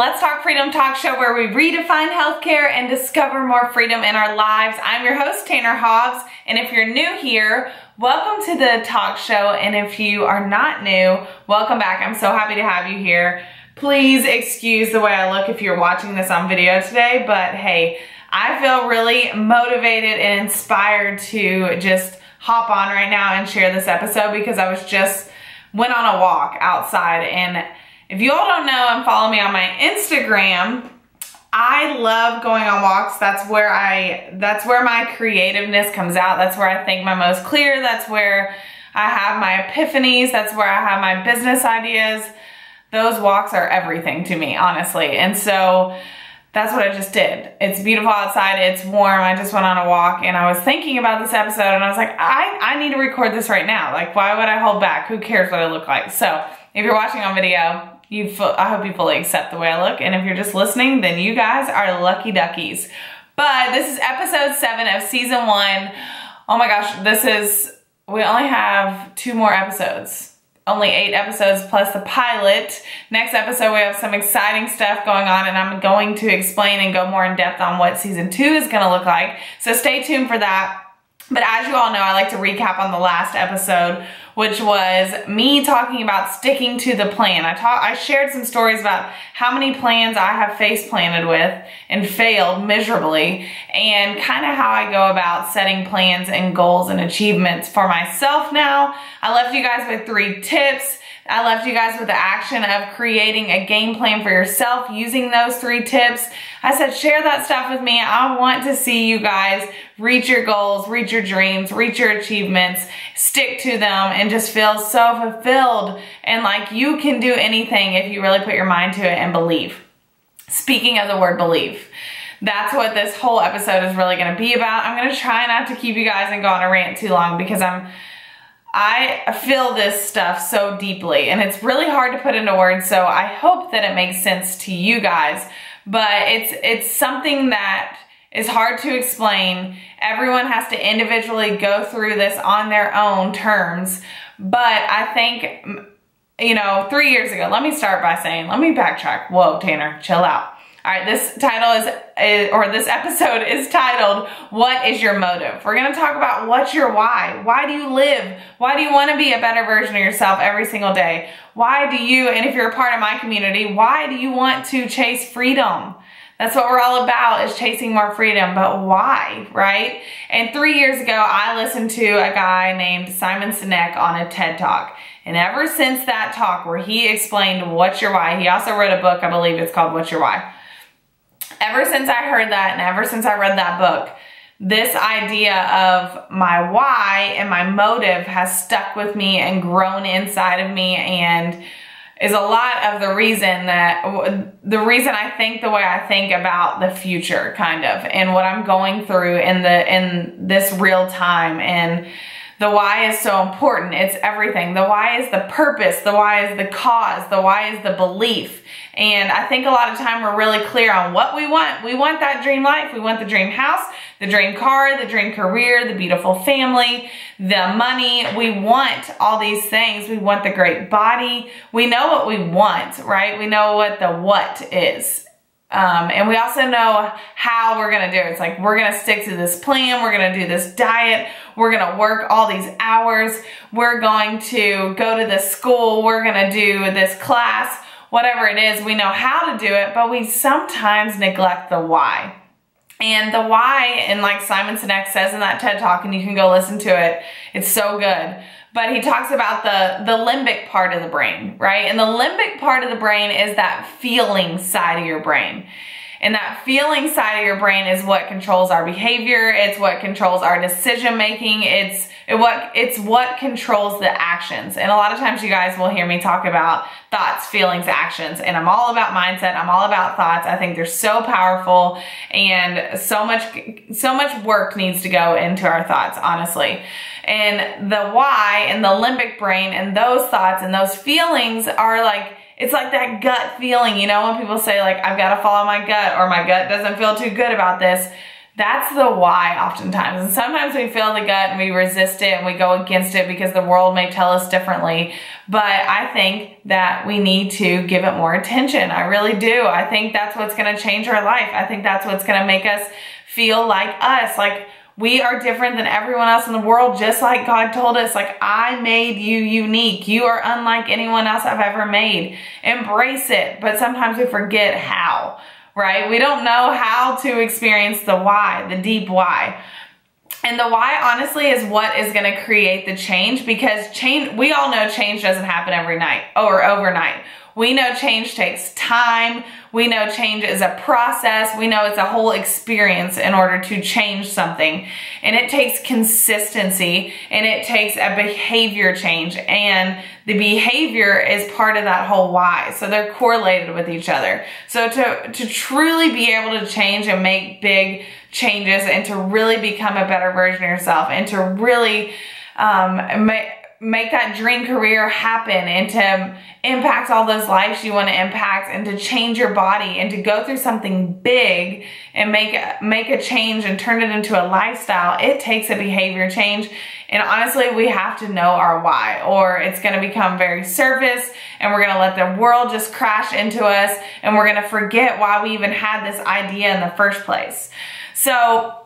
Let's Talk Freedom Talk Show, where we redefine healthcare and discover more freedom in our lives. I'm your host, Tanner Hobbs, and if you're new here, welcome to the talk show, and if you are not new, welcome back. I'm so happy to have you here. Please excuse the way I look if you're watching this on video today, but hey, I feel really motivated and inspired to just hop on right now and share this episode because I went on a walk outside, and if you all don't know and follow me on my Instagram, I love going on walks. That's where my creativeness comes out. That's where I think my most clear. That's where I have my epiphanies. That's where I have my business ideas. Those walks are everything to me, honestly. And so that's what I just did. It's beautiful outside. It's warm. I just went on a walk and I was thinking about this episode and I was like, I need to record this right now. Like, why would I hold back? Who cares what I look like? So if you're watching on video, I hope you fully accept the way I look. And if you're just listening, then you guys are lucky duckies. But this is episode 7 of season 1. Oh my gosh, we only have 2 more episodes. Only 8 episodes plus the pilot. Next episode, we have some exciting stuff going on, and I'm going to explain and go more in depth on what season 2 is going to look like. So stay tuned for that. But as you all know, I like to recap on the last episode, which was me talking about sticking to the plan. I shared some stories about how many plans I have face planted with and failed miserably, and kind of how I go about setting plans and goals and achievements for myself now. I left you guys with 3 tips. I left you guys with the action of creating a game plan for yourself using those 3 tips. I said, share that stuff with me. I want to see you guys reach your goals, reach your dreams, reach your achievements, stick to them, and just feel so fulfilled and like you can do anything if you really put your mind to it and believe. Speaking of the word believe, that's what this whole episode is really going to be about. I'm going to try not to keep you guys and go on a rant too long because I feel this stuff so deeply and it's really hard to put into words, so I hope that it makes sense to you guys. But it's something that is hard to explain. Everyone has to individually go through this on their own terms. But I think, 3 years ago, let me backtrack. Whoa, Tanner, chill out. All right, this episode is titled, What is Your Motive? We're gonna talk about what's your why. Why do you live? Why do you wanna be a better version of yourself every single day? Why do you, and if you're a part of my community, why do you want to chase freedom? That's what we're all about, is chasing more freedom, but why, right? And 3 years ago, I listened to a guy named Simon Sinek on a TED Talk. And ever since that talk where he explained what's your why, he also wrote a book, I believe it's called What's Your Why? Ever since I heard that and ever since I read that book, this idea of my why and my motive has stuck with me and grown inside of me, and is a lot of the reason I think the way I think about the future, kind of, and what I'm going through in this real time. And the why is so important. It's everything. The why is the purpose. The why is the cause. The why is the belief. And I think a lot of time we're really clear on what we want. We want that dream life. We want the dream house, the dream car, the dream career, the beautiful family, the money. We want all these things. We want the great body. We know what we want, right? We know what the what is. And we also know how we're going to do it. It's like, we're going to stick to this plan. We're going to do this diet. We're going to work all these hours. We're going to go to this school. We're going to do this class, whatever it is. We know how to do it, but we sometimes neglect the why. And the why, and like Simon Sinek says in that TED Talk, and you can go listen to it, it's so good. But he talks about the limbic part of the brain, right? And the limbic part of the brain is that feeling side of your brain. And that feeling side of your brain is what controls our behavior. It's what controls our decision making. It's what controls the actions. And a lot of times you guys will hear me talk about thoughts, feelings, actions. And I'm all about mindset. I'm all about thoughts. I think they're so powerful, and so much work needs to go into our thoughts, honestly. And the why and the limbic brain and those thoughts and those feelings are like, it's like that gut feeling, when people say like, I've got to follow my gut, or my gut doesn't feel too good about this. That's the why oftentimes. And sometimes we feel the gut and we resist it and we go against it because the world may tell us differently. But I think that we need to give it more attention. I really do. I think that's what's going to change our life. I think that's what's going to make us feel like us. Like we are different than everyone else in the world, just like God told us. Like, I made you unique. You are unlike anyone else I've ever made. Embrace it. But sometimes we forget how. Right? We don't know how to experience the why, the deep why. And the why, honestly, is what is going to create the change, because change, we all know change doesn't happen every night or overnight. We know change takes time. We know change is a process. We know it's a whole experience in order to change something. And it takes consistency, and it takes a behavior change. And the behavior is part of that whole why. So they're correlated with each other. So to truly be able to change and make big changes and to really become a better version of yourself and to really make that dream career happen and to impact all those lives you want to impact and to change your body and to go through something big and make a change and turn it into a lifestyle, it takes a behavior change. And honestly, we have to know our why, or it's going to become very surface and we're going to let the world just crash into us and we're going to forget why we even had this idea in the first place. So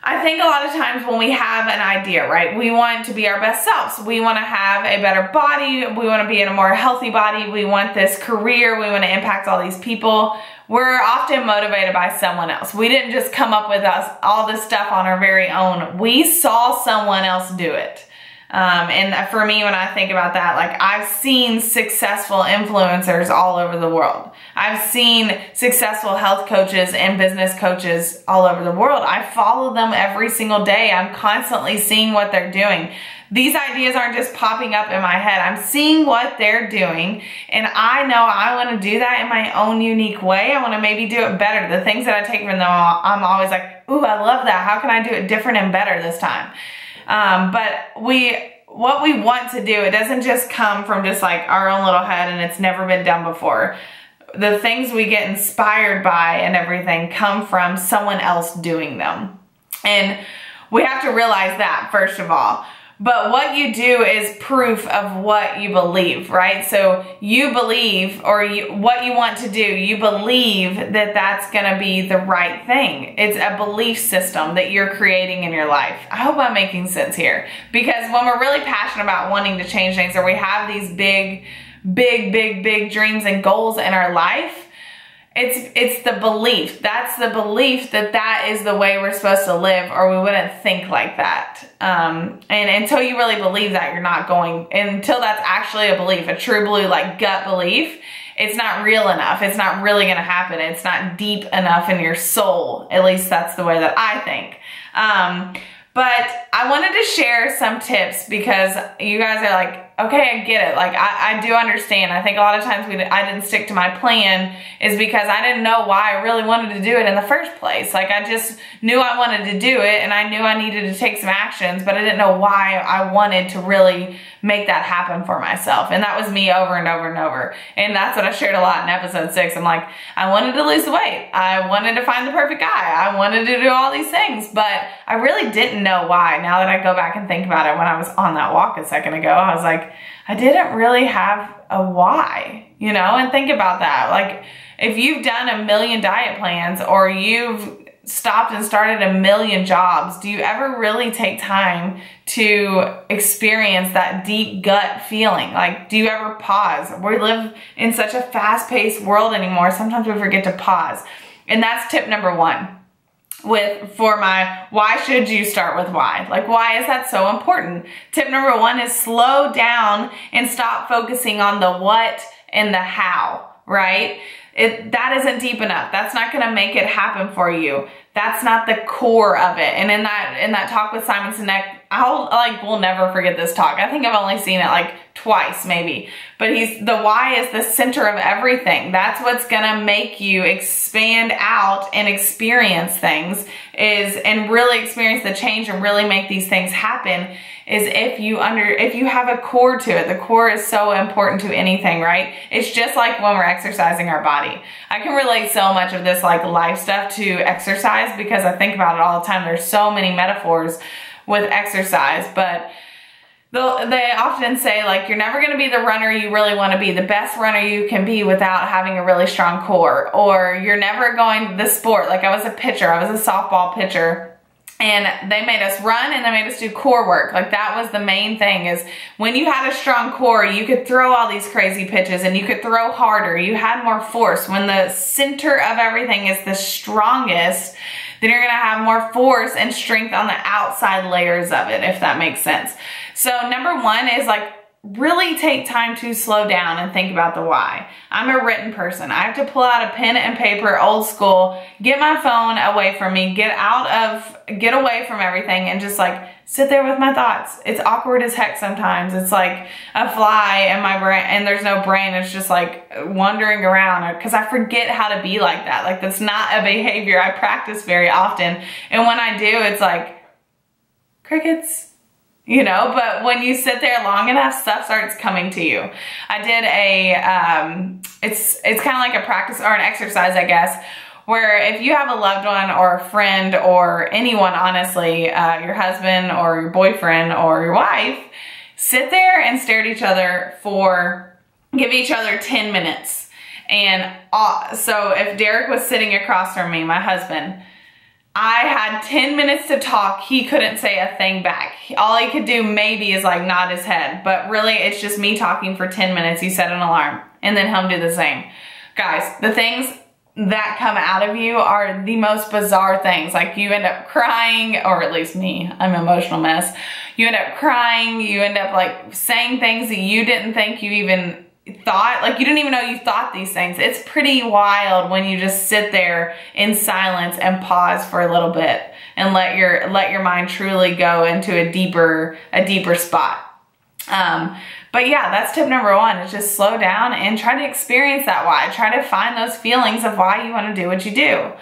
I think a lot of times when we have an idea, right, we want to be our best selves. We want to have a better body. We want to be in a more healthy body. We want this career. We want to impact all these people. We're often motivated by someone else. We didn't just come up with all this stuff on our very own. We saw someone else do it. And for me, when I think about that, like, I've seen successful influencers all over the world. I've seen successful health coaches and business coaches all over the world. I follow them every single day. I'm constantly seeing what they're doing. These ideas aren't just popping up in my head. I'm seeing what they're doing, and I know I want to do that in my own unique way. I want to maybe do it better. The things that I take from them, I'm always like, ooh, I love that. How can I do it different and better this time? But what we want to do, it doesn't just come from just like our own little head and it's never been done before. The things we get inspired by and everything come from someone else doing them. And we have to realize that, first of all. But what you do is proof of what you believe, right? So you believe, or what you want to do, you believe that that's going to be the right thing. It's a belief system that you're creating in your life. I hope I'm making sense here. Because when we're really passionate about wanting to change things, or we have these big dreams and goals in our life, it's the belief. That's the belief that that is the way we're supposed to live, or we wouldn't think like that. And until you really believe that, you're not going, until that's actually a belief, a true blue, like, gut belief, it's not real enough. It's not really going to happen. It's not deep enough in your soul. At least that's the way that I think. But I wanted to share some tips because you guys are like, okay, I get it. Like, I do understand. I think a lot of times I didn't stick to my plan is because I didn't know why I really wanted to do it in the first place. Like, I just knew I wanted to do it and I knew I needed to take some actions, but I didn't know why I wanted to really make that happen for myself. And that was me over and over and over. And that's what I shared a lot in episode 6. I'm like, I wanted to lose the weight. I wanted to find the perfect guy. I wanted to do all these things, but I really didn't know why. Now that I go back and think about it, when I was on that walk a second ago, I was like, I didn't really have a why, you know? And think about that. Like, if you've done 1 million diet plans, or you've stopped and started 1 million jobs, do you ever really take time to experience that deep gut feeling? Like, do you ever pause? We live in such a fast-paced world anymore. Sometimes we forget to pause. And that's tip number 1. For my why should you start with why? Like, why is that so important? Tip number 1 is slow down and stop focusing on the what and the how, right? That isn't deep enough. That's not going to make it happen for you. That's not the core of it. And in that talk with Simon Sinek, we'll never forget this talk. I think I've only seen it like twice maybe. But the why is the center of everything. That's what's gonna make you expand out and experience things and really experience the change and really make these things happen, is if you have a core to it. The core is so important to anything, right? It's just like when we're exercising our body. I can relate so much of this like life stuff to exercise because I think about it all the time. There's so many metaphors with exercise, but they often say like, you're never going to be the runner you really want to be, the best runner you can be without having a really strong core. Or you're never going the sport. Like I was a pitcher, I was a softball pitcher. And they made us run and they made us do core work. Like that was the main thing, is when you had a strong core, you could throw all these crazy pitches and you could throw harder. You had more force. When the center of everything is the strongest, then you're gonna have more force and strength on the outside layers of it, if that makes sense. So number one is like, really take time to slow down and think about the why. I'm a written person. I have to pull out a pen and paper, old school, get my phone away from me, get away from everything and just like sit there with my thoughts. It's awkward as heck sometimes. It's like a fly in my brain and there's no brain. It's just like wandering around because I forget how to be like that. Like that's not a behavior I practice very often. And when I do, it's like crickets. You know, but when you sit there long enough, stuff starts coming to you. I did it's kind of like a practice or an exercise, I guess, where if you have a loved one or a friend or anyone, honestly, your husband or your boyfriend or your wife, sit there and stare at each other give each other 10 minutes. And so if Derek was sitting across from me, my husband, I had 10 minutes to talk. He couldn't say a thing back. All he could do maybe is like nod his head, but really it's just me talking for 10 minutes. He set an alarm and then him do the same. Guys, the things that come out of you are the most bizarre things. Like you end up crying, or at least me, I'm an emotional mess. You end up crying, you end up like saying things that you didn't think you even thought, like you didn't even know you thought these things. It's pretty wild when you just sit there in silence and pause for a little bit and let your mind truly go into a deeper spot. But yeah, that's tip number one, is just slow down and try to experience that why. Try to find those feelings of why you want to do what you do.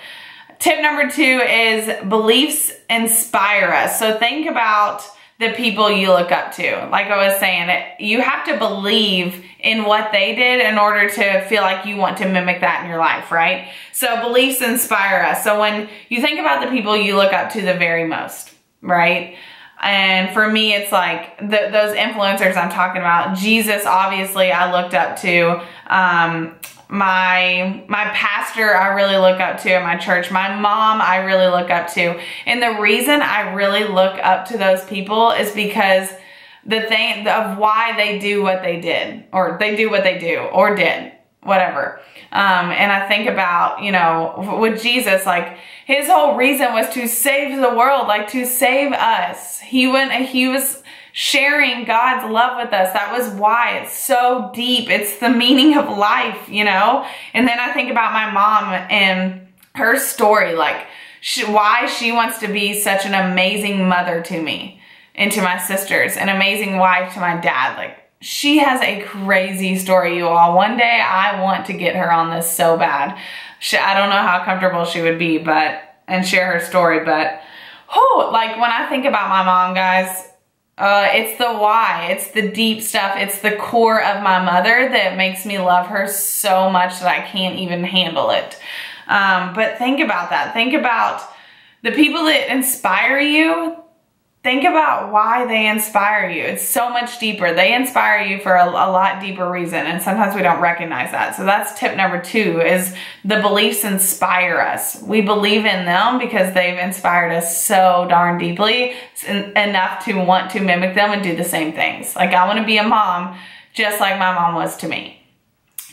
Tip number two is beliefs inspire us. So think about the people you look up to. Like I was saying, you have to believe in what they did in order to feel like you want to mimic that in your life, right? So beliefs inspire us. So when you think about the people you look up to the very most, right? And for me, it's like those influencers I'm talking about. Jesus, obviously, I looked up to. My pastor, I really look up to in my church. My mom, I really look up to. And the reason I really look up to those people is because the thing of why they do what they did, or they do what they do, or did, whatever. And I think about, you know, with Jesus, like his whole reason was to save the world, like to save us. He was sharing God's love with us. That was why. It's so deep. It's the meaning of life, you know? And then I think about my mom and her story, like why she wants to be such an amazing mother to me and to my sisters, an amazing wife to my dad. Like she has a crazy story, you all. One day I want to get her on this so bad. I don't know how comfortable she would be, and share her story, but like when I think about my mom, guys, it's the why, it's the deep stuff, it's the core of my mother that makes me love her so much that I can't even handle it. But think about that. Think about the people that inspire you. Think about why they inspire you. It's so much deeper. They inspire you for a lot deeper reason, and sometimes we don't recognize that. So that's tip number two, is the beliefs inspire us. We believe in them because they've inspired us so darn deeply enough to want to mimic them and do the same things. Like I want to be a mom just like my mom was to me.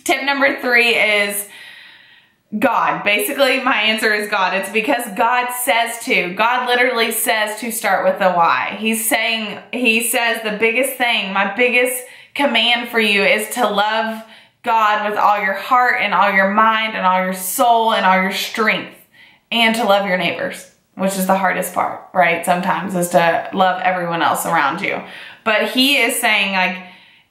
Tip number three is God. Basically, my answer is God. It's because God says to. God literally says to start with the why. He says the biggest thing, my biggest command for you is to love God with all your heart and all your mind and all your soul and all your strength, and to love your neighbors, which is the hardest part, right? Sometimes is to love everyone else around you. But he is saying, like,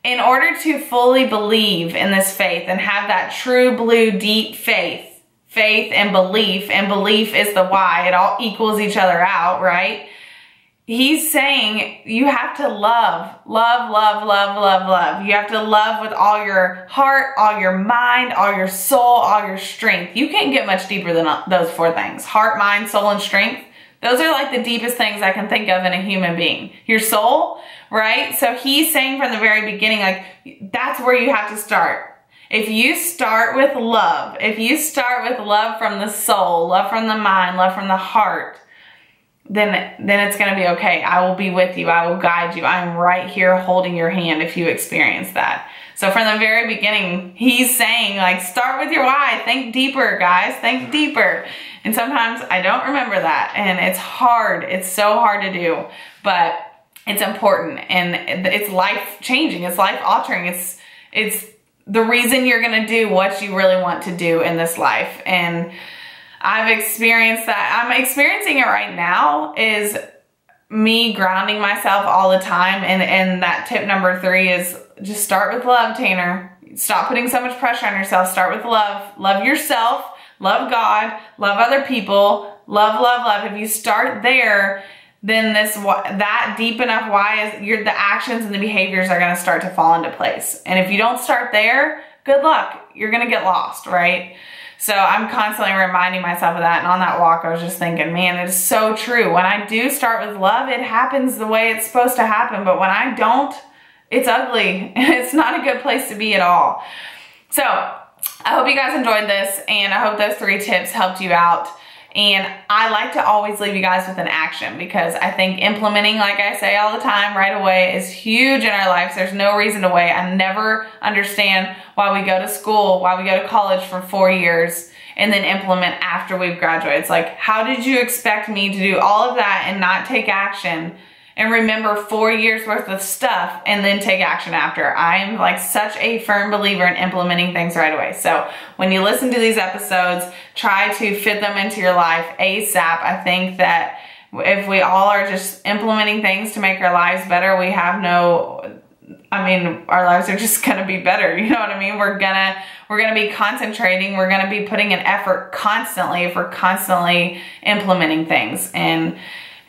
in order to fully believe in this faith and have that true blue deep faith and belief is the why, it all equals each other out, right? He's saying you have to love. You have to love with all your heart, all your mind, all your soul, all your strength. You can't get much deeper than those 4 things. Heart, mind, soul, and strength. Those are like the deepest things I can think of in a human being. Your soul, right? So he's saying from the very beginning, like, that's where you have to start. If you start with love, from the soul, love from the mind, love from the heart, then it's going to be okay. I will be with you. I will guide you. I'm right here holding your hand if you experience that. So from the very beginning, he's saying, like, start with your why. Think deeper, guys. Think deeper. And sometimes I don't remember that. And it's hard. It's so hard to do. But it's important. And it's life-changing. It's life-altering. It's the reason you're going to do what you really want to do in this life. And I've experienced that. I'm experiencing it right now, is me grounding myself all the time. And that tip number 3 is just start with love, Tanner. Stop putting so much pressure on yourself. Start with love. Love yourself. Love God. Love other people. Love. If you start there, then that deep enough why is the actions and the behaviors are going to start to fall into place. And if you don't start there, good luck. You're going to get lost, right? So I'm constantly reminding myself of that. And on that walk, I was just thinking, man, it is so true. When I do start with love, it happens the way it's supposed to happen. But when I don't, it's ugly. It's not a good place to be at all. So I hope you guys enjoyed this. And I hope those 3 tips helped you out. And I like to always leave you guys with an action, because I think implementing, like I say all the time, right away is huge in our lives. There's no reason to wait. I never understand why we go to school, why we go to college for 4 years and then implement after we've graduated. It's like, how did you expect me to do all of that and not take action and remember 4 years worth of stuff and then take action after? I am like such a firm believer in implementing things right away. So when you listen to these episodes, try to fit them into your life ASAP. I think that if we all are just implementing things to make our lives better, our lives are just gonna be better. You know what I mean? We're gonna be concentrating. We're gonna be putting an effort constantly if we're constantly implementing things.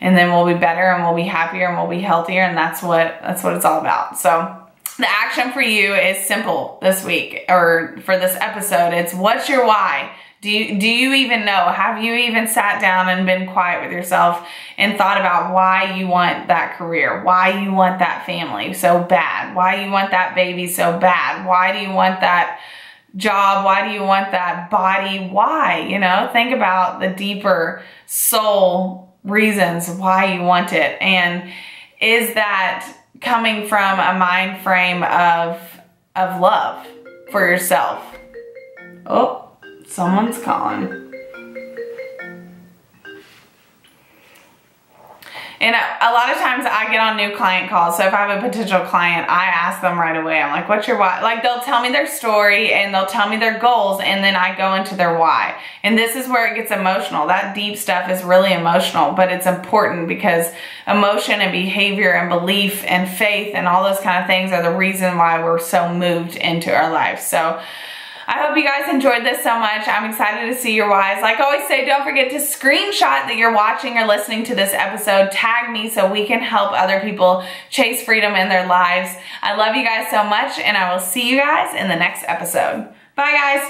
And then we'll be better and we'll be happier and we'll be healthier, and that's what it's all about. So the action for you is simple this week, or for this episode. It's, what's your why? Do you even know? Have you even sat down and been quiet with yourself and thought about why you want that career? Why you want that family so bad? Why you want that baby so bad? Why do you want that job? Why do you want that body? Why? Think about the deeper soul reasons why you want it. And is that coming from a mind frame of love for yourself? Oh, someone's calling. And a lot of times I get on new client calls. So if I have a potential client, I ask them right away. I'm like, what's your why? Like, they'll tell me their story and they'll tell me their goals, and then I go into their why. And this is where it gets emotional. That deep stuff is really emotional, but it's important, because emotion and behavior and belief and faith and all those kind of things are the reason why we're so moved into our lives. So I hope you guys enjoyed this so much. I'm excited to see your whys. Like I always say, don't forget to screenshot that you're watching or listening to this episode. Tag me so we can help other people chase freedom in their lives. I love you guys so much, and I will see you guys in the next episode. Bye, guys.